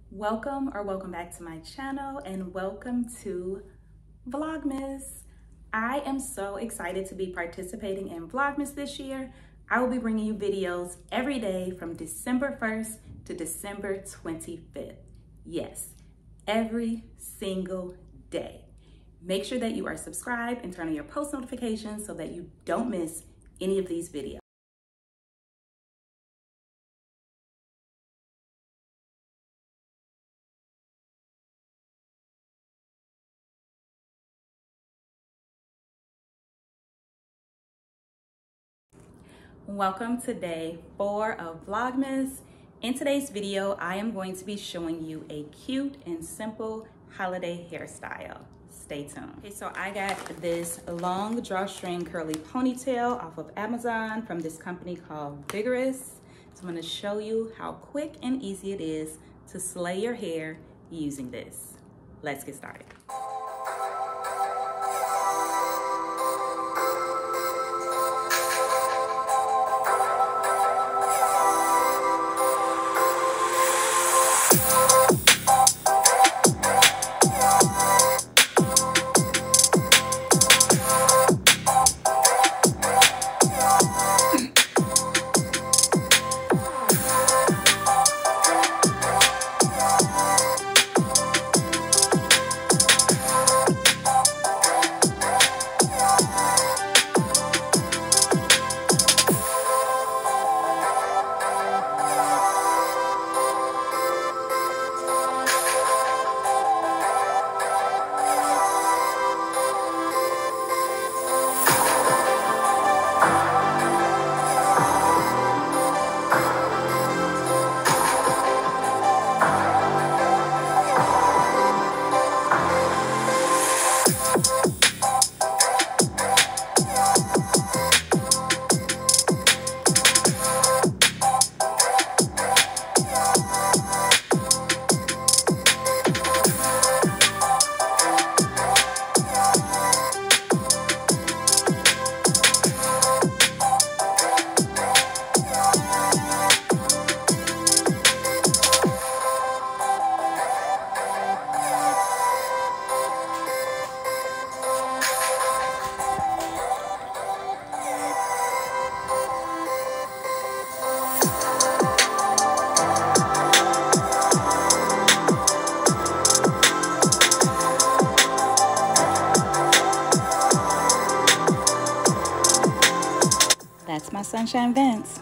Welcome back to my channel, and welcome to Vlogmas. I am so excited to be participating in Vlogmas this year. I will be bringing you videos every day from December 1st to December 25th. Yes, every single day. Make sure that you are subscribed and turn on your post notifications so that you don't miss any of these videos. Welcome to day 4 of Vlogmas. In today's video, I am going to be showing you a cute and simple holiday hairstyle. Stay tuned. Okay, so I got this long drawstring curly ponytail off of Amazon from this company called Vigorous. So I'm going to show you how quick and easy it is to slay your hair using this. Let's get started. That's my sunshine vents.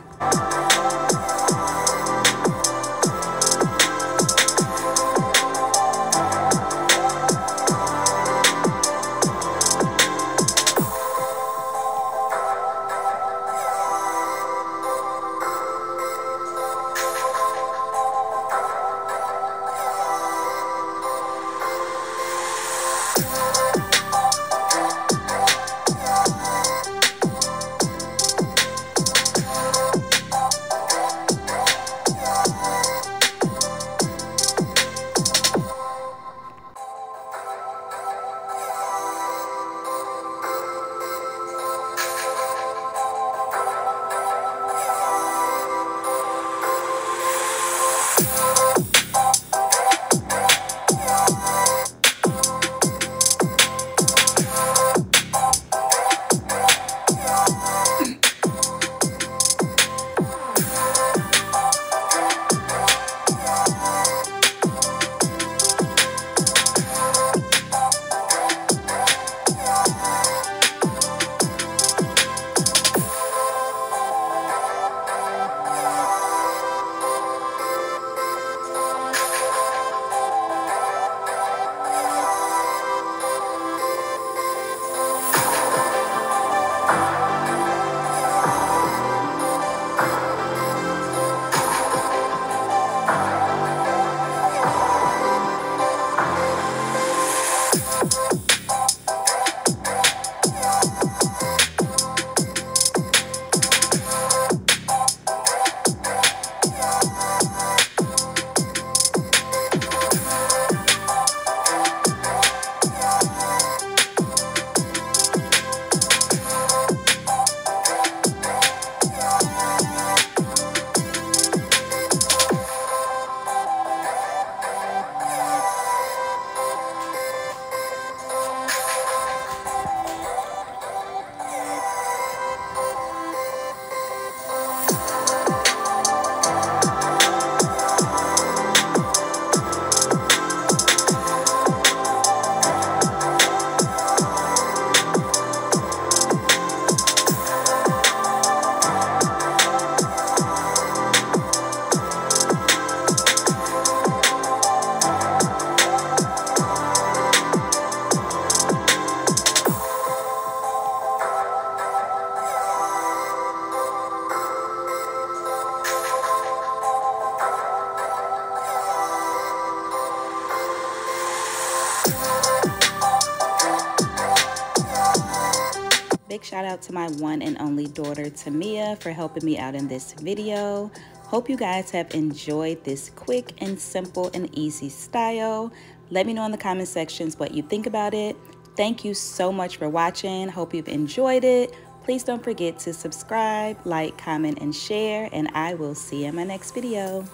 big shout out to my one and only daughter, Tamia, for helping me out in this video. Hope you guys have enjoyed this quick and simple and easy style. Let me know in the comment sections what you think about it. Thank you so much for watching. Hope you've enjoyed it. Please don't forget to subscribe, like, comment, and share, and I will see you in my next video.